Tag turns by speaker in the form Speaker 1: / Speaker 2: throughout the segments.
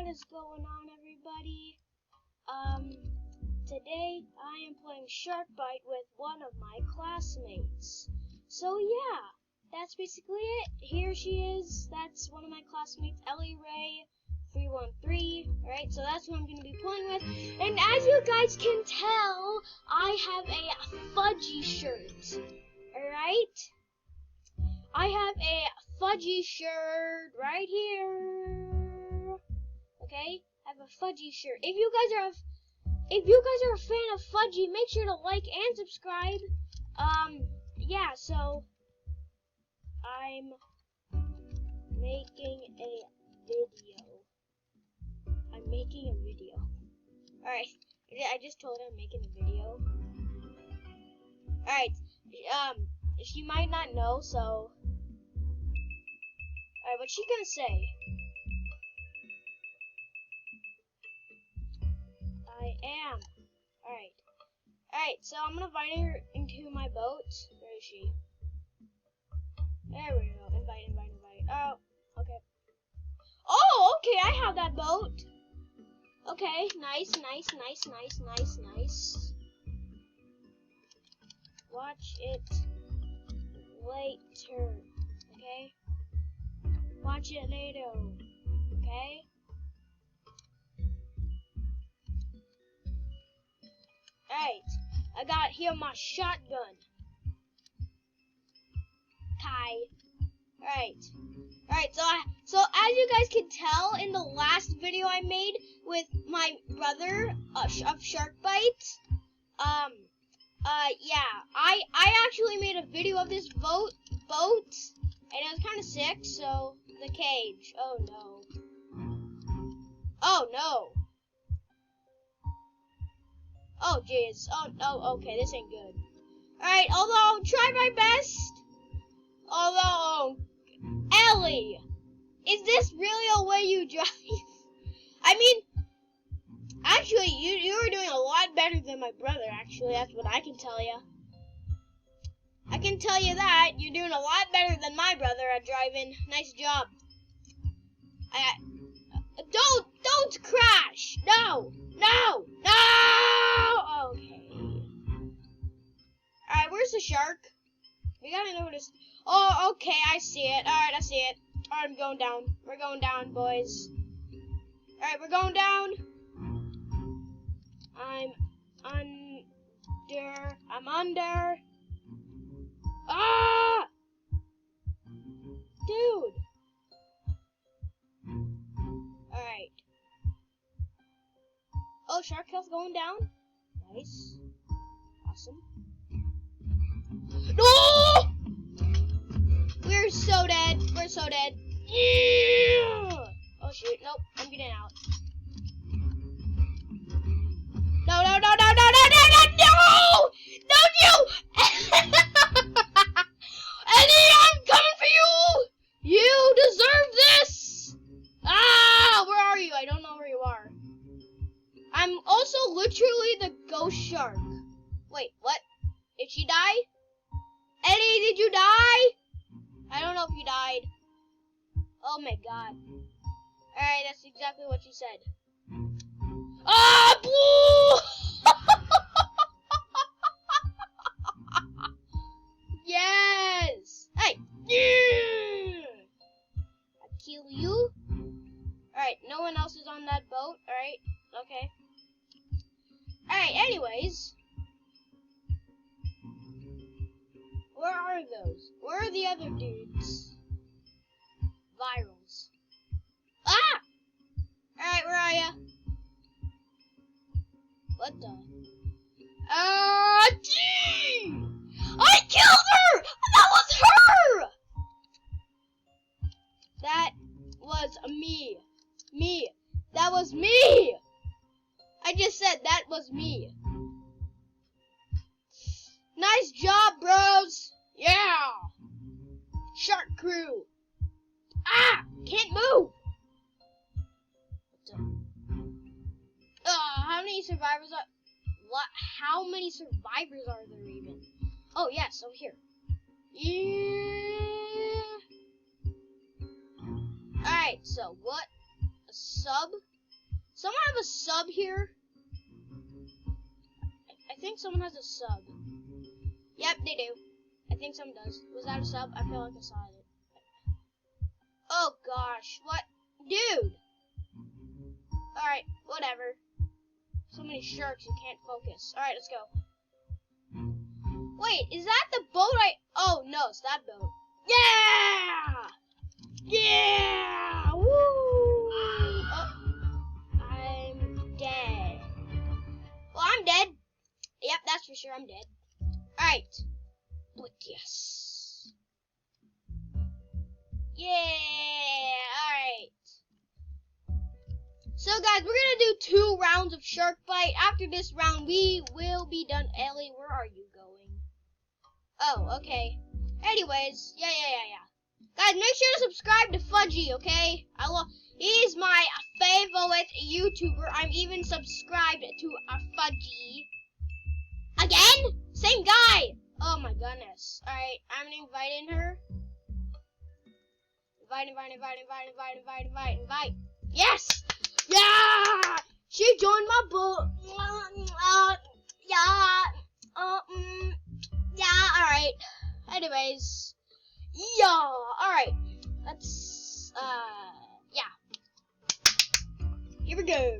Speaker 1: is going on, everybody? Today I am playing Shark Bite with one of my classmates. So yeah, that's basically it. Here she is. That's one of my classmates, Ellie Ray 313. Alright, so that's who I'm going to be playing with. And as you guys can tell, I have a fudgy shirt. Alright? I have a fudgy shirt right here. Okay? I have a fudgy shirt. If you guys are a fan of fudgy, make sure to like and subscribe. Yeah, so I'm making a video. Alright. I just told her I'm making a video. Alright. She might not know, so alright, what's she gonna say? I am. Alright, so I'm gonna invite her into my boat. Where is she? There we go. Invite. Oh, okay. Oh, okay, I have that boat. Okay, nice. Watch it later, okay? Watch it later, okay? Alright, I got here my shotgun. Alright, so as you guys can tell in the last video I made with my brother of Shark Bite, yeah, I actually made a video of this boat, and it was kind of sick. So the cage. Oh no. Oh jeez. Oh no. Okay, this ain't good. All right. Although I'll try my best. Although Ellie, is this really a way you drive? I mean, actually, you were doing a lot better than my brother. Actually, that's what I can tell you. I can tell you that you're doing a lot better than my brother at driving. Nice job. Don't crash. No. Okay. All right, where's the shark? We gotta know what it's. Oh, okay, I see it. All right, I see it. All right, I'm going down. We're going down, boys. All right, we're going down. I'm under. Ah! Dude. Alright. Oh, shark health going down. Nice. Awesome. No! We're so dead. Yeah! Oh, shoot. Nope. I'm getting out. No! Don't you! Ellie, I'm coming for you! You deserve this! Ah! Where are you? I don't know where you are. I'm also literally the ghost shark. Wait, what? Did she die? Ellie, did you die? I don't know if you died. Oh my god. Alright, that's exactly what she said. Ah! Blue! Yes! Hey! Yeah! I kill you. Alright, no one else is on that boat. Alright, okay. Alright, anyways. Where are those? Where are the other dudes? Virals. Ah! Alright, where are ya? What the? Gee! I killed her! That was her! That was me. That was me! I just said that was me. Nice job, bros! Yeah! Shark crew! Ah! Can't move! How many survivors are... How many survivors are there even? Oh, yes, over here. Yeah! Alright, so what? A sub? Someone have a sub here? I think someone has a sub. Yep, they do. I think someone does. Was that a sub? I feel like I saw it. Oh gosh, what? Dude! Alright, whatever. So many sharks, you can't focus. Alright, let's go. Wait, is that the boat Oh, no, it's that boat. Yeah! Yeah! Woo! Oh, I'm dead. Well, I'm dead. Yep, that's for sure, I'm dead. Alright. But yes. Yeah! Alright. So guys, we're gonna do 2 rounds of shark bite. After this round, we will be done. Ellie, where are you going? Oh, okay. Anyways, yeah. Guys, make sure to subscribe to Fudgy, okay? He's my favorite YouTuber. I'm even subscribed to a Fudgy. Again? Same guy. Oh my goodness. Alright, I'm inviting her. Invite. Yes! Yeah! She joined my boat. Yeah, alright. Anyways. Yeah, alright. Let's, yeah. Here we go.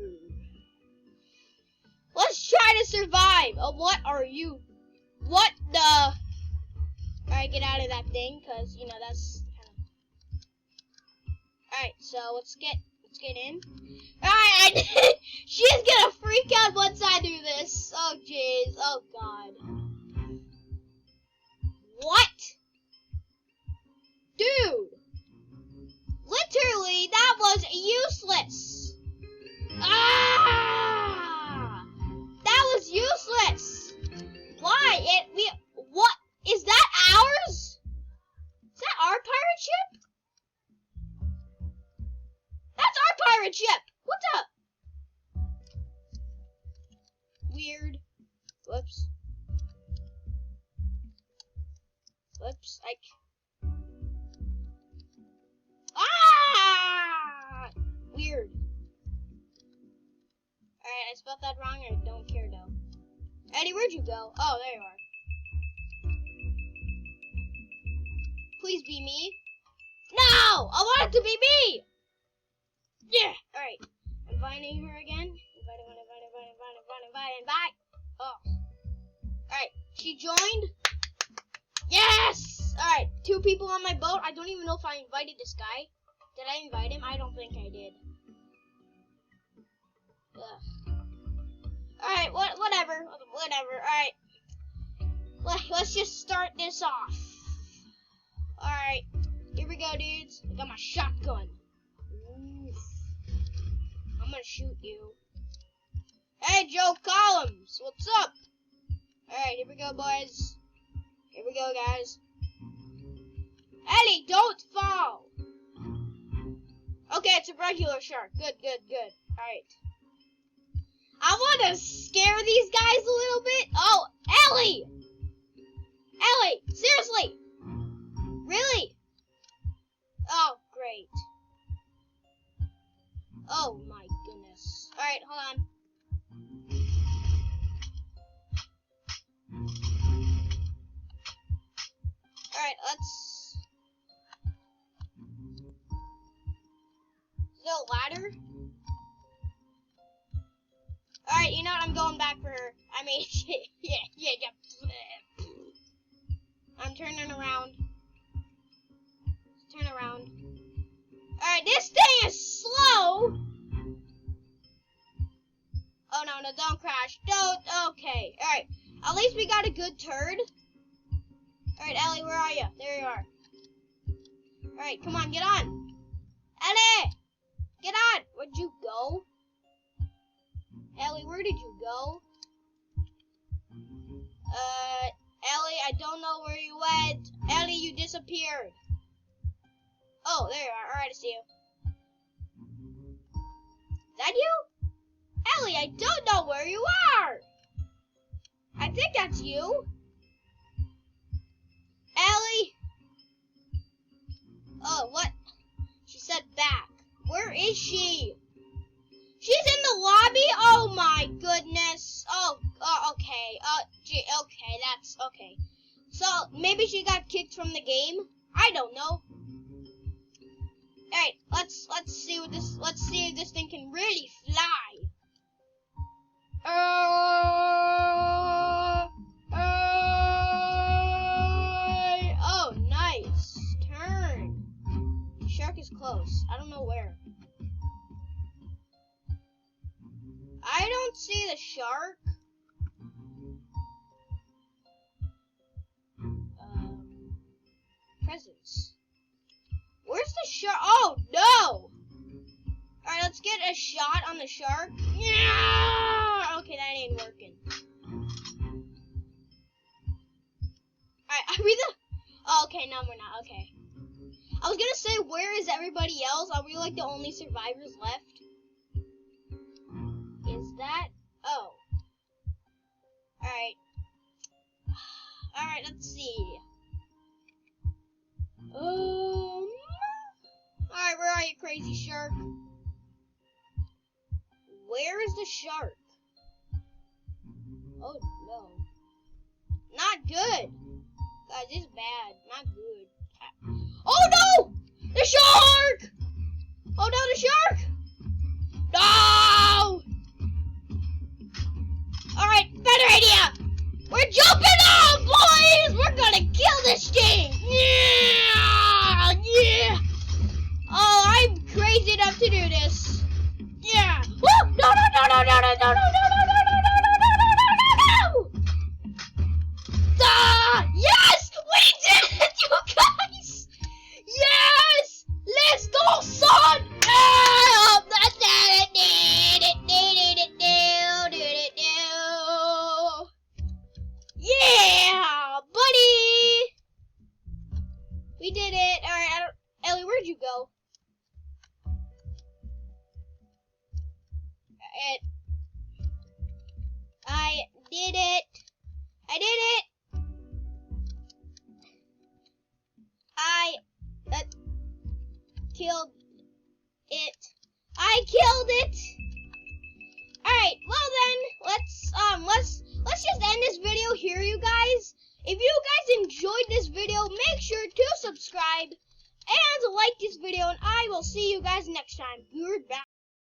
Speaker 1: Let's try to survive. Oh, what are you? What the? Alright, get out of that thing, cause, you know, that's kind of... Alright, so let's get in. Alright, she's gonna freak out once I do this. Oh, jeez. Oh, God. What? Dude. Literally, that was useless. Ah! That was useless. Why? What? Is that ours? Is that our pirate ship? That's our pirate ship. What's up? Weird. Whoops. Ah! Weird. Alright, I spelled that wrong. I don't care though. Eddie, where'd you go? Oh, there you are. Please be me. No! I want it to be me! Yeah! Alright. I'm inviting her again. Invite. Oh. Alright. She joined. Yes! Alright. 2 people on my boat. I don't even know if I invited this guy. Did I invite him? I don't think I did. Ugh. Alright. Whatever. Alright. Let's just start this off. Alright. Here we go, dudes. I got my shotgun. Oof. I'm gonna shoot you. Hey, Joe Columns, what's up? Alright, here we go, boys. Here we go, guys. Ellie, don't fall. Okay, it's a regular shark. Good. Alright. I want to scare these guys a little bit. Oh, Ellie! Ellie, seriously? Really? Oh, great. Oh my goodness. Alright, hold on. Alright, let's... Is there a ladder? Alright, you know what? I'm going back for her. I mean, yeah. I'm turning around. Turn around. Alright, this thing is slow! Oh no, don't crash. Don't, okay. Alright, at least we got a good turd. Alright, Ellie, where are you? There you are. Alright, come on, get on. Ellie! Get on! Where'd you go? Ellie, where did you go? Ellie, I don't know where you went. Ellie, you disappeared. Oh, there you are. Alright, I see you. Is that you? Ellie, I don't know where you are. I think that's you. Ellie? Oh, what? She said back. Where is she? She's in the Okay. So, maybe she got kicked from the game? I don't know. Alright, let's see what this, let's see if this thing can really fly. Oh, nice. Turn. Shark is close. I don't know where. I don't see the shark. Presents. Where's the shark? Oh, no! Alright, let's get a shot on the shark. Yeah! Okay, that ain't working. Alright, are we the... Oh, okay, no, we're not. Okay. I was gonna say, where is everybody else? Are we, like, the only survivors left? Is that... Oh. Alright. Alright, let's see. Alright, where are you, crazy shark? Where is the shark? Oh, no. Not good. Guys, this is bad. Not good. Oh, no! The shark! Oh, no, the shark! No! Alright, better idea! We're jumping off, boys! We're gonna kill this thing! Yeah! Yeah! Oh, I'm crazy enough to do this. Yeah! Woo! No, no, no, no, no, no, no, no, no, no, no, no, no, no, no, no, no! Ah! Yes! We did it, you guys! Yes! Let's go, son! Ah! Yeah, buddy! We did it. All right, Ellie, where'd you go? I did it. I did it. I killed it. I killed it.